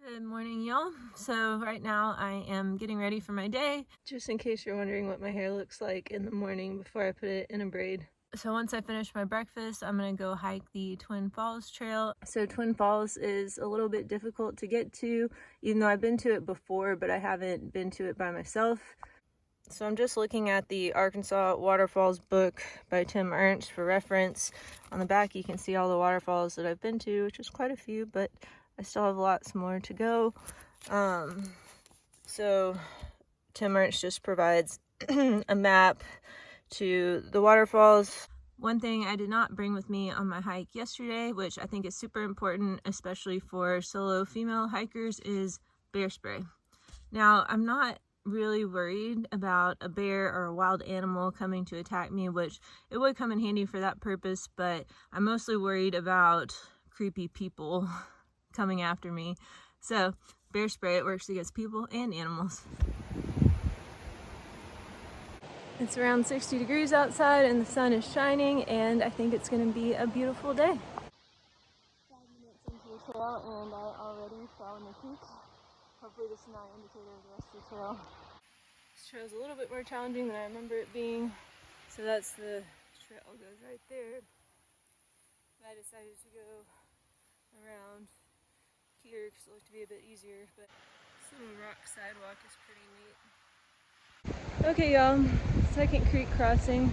Good morning, y'all. So right now I am getting ready for my day. Just in case you're wondering what my hair looks like in the morning before I put it in a braid. So once I finish my breakfast, I'm gonna go hike the Twin Falls Trail. So Twin Falls is a little bit difficult to get to, even though I've been to it before, but I haven't been to it by myself. So I'm just looking at the Arkansas Waterfalls book by Tim Ernst for reference. On the back you can see all the waterfalls that I've been to, which is quite a few, but I still have lots more to go. So Tim Ernst just provides a map to the waterfalls. One thing I did not bring with me on my hike yesterday, which I think is super important, especially for solo female hikers, is bear spray. Now, I'm not really worried about a bear or a wild animal coming to attack me, which it would come in handy for that purpose, but I'm mostly worried about creepy people coming after me. So bear spray, it works against people and animals. It's around 60 degrees outside and the sun is shining, and I think it's going to be a beautiful day. 5 minutes into the trail and I already fell in the creek. Hopefully this is not an indicator of the rest of the trail. This trail is a little bit more challenging than I remember it being. So that's the trail goes right there. I decided to go around here because it looked to be a bit easier, but this little rock sidewalk is pretty neat. Okay, y'all, second creek crossing.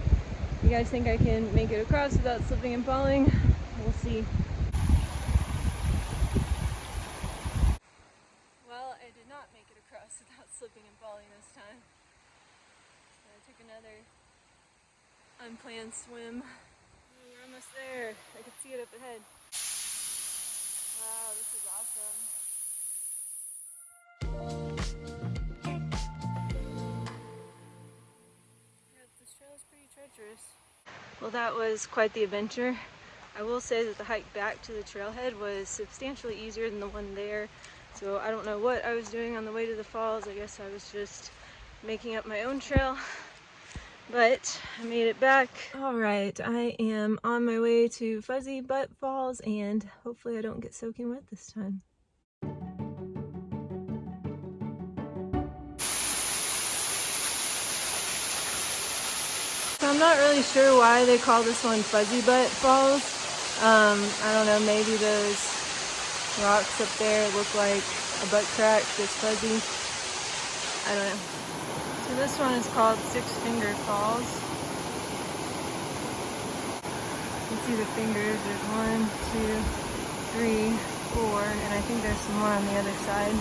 You guys think I can make it across without slipping and falling? We'll see. Well, I did not make it across without slipping and falling this time. I took another unplanned swim. Oh, we're almost there. I can see it up ahead. Wow, this is awesome. Yep, this trail is pretty treacherous. Well, that was quite the adventure. I will say that the hike back to the trailhead was substantially easier than the one there. So I don't know what I was doing on the way to the falls. I guess I was just making up my own trail. But I made it back. All right, I am on my way to Fuzzy Butt Falls, and hopefully I don't get soaking wet this time. So I'm not really sure why they call this one Fuzzy Butt Falls. I don't know, maybe those rocks up there look like a butt crack, just fuzzy. I don't know. So this one is called Six Finger Falls. You can see the fingers, there's 1, 2, 3, 4, and I think there's some more on the other side.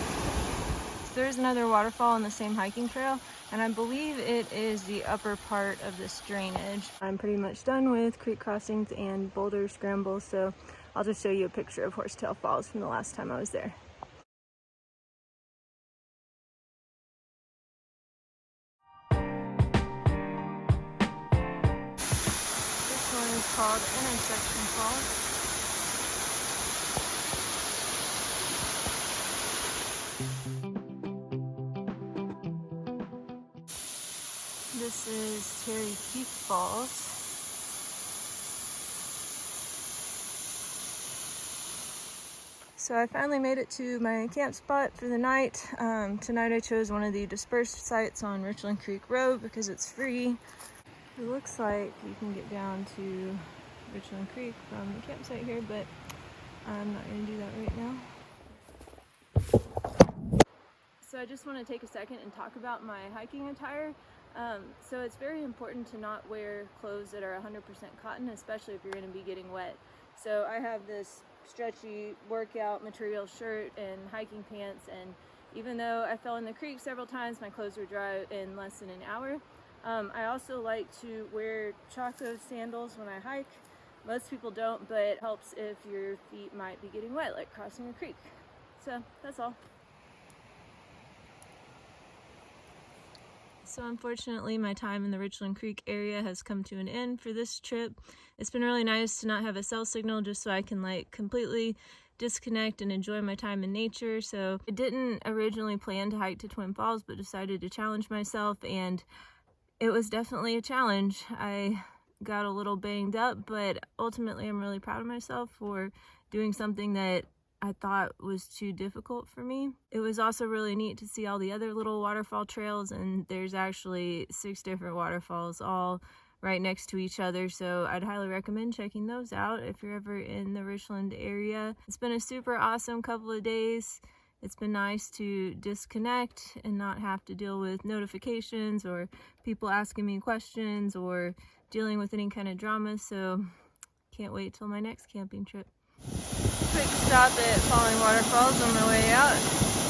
So there's another waterfall on the same hiking trail, and I believe it is the upper part of this drainage. I'm pretty much done with creek crossings and boulder scrambles, so I'll just show you a picture of Horsetail Falls from the last time I was there. This one is called Intersection Falls. This is Cherry Peak Falls. So I finally made it to my camp spot for the night. Tonight I chose one of the dispersed sites on Richland Creek Road because it's free. It looks like you can get down to Richland Creek from the campsite here, but I'm not going to do that right now. So I just want to take a second and talk about my hiking attire. So it's very important to not wear clothes that are 100% cotton, especially if you're going to be getting wet. So I have this stretchy workout material shirt and hiking pants, and even though I fell in the creek several times, my clothes were dry in less than an hour. I also like to wear Chaco sandals when I hike. Most people don't, but it helps if your feet might be getting wet, like crossing a creek. So that's all. So unfortunately, my time in the Richland Creek area has come to an end for this trip. It's been really nice to not have a cell signal, just so I can like completely disconnect and enjoy my time in nature. So I didn't originally plan to hike to Twin Falls, but decided to challenge myself, and it was definitely a challenge. I got a little banged up, but ultimately I'm really proud of myself for doing something that I thought was too difficult for me. It was also really neat to see all the other little waterfall trails, and there's actually 6 different waterfalls all right next to each other, so I'd highly recommend checking those out if you're ever in the Richland area. It's been a super awesome couple of days. It's been nice to disconnect and not have to deal with notifications or people asking me questions or dealing with any kind of drama, so can't wait till my next camping trip. Quick stop at Falling Waterfalls on my way out.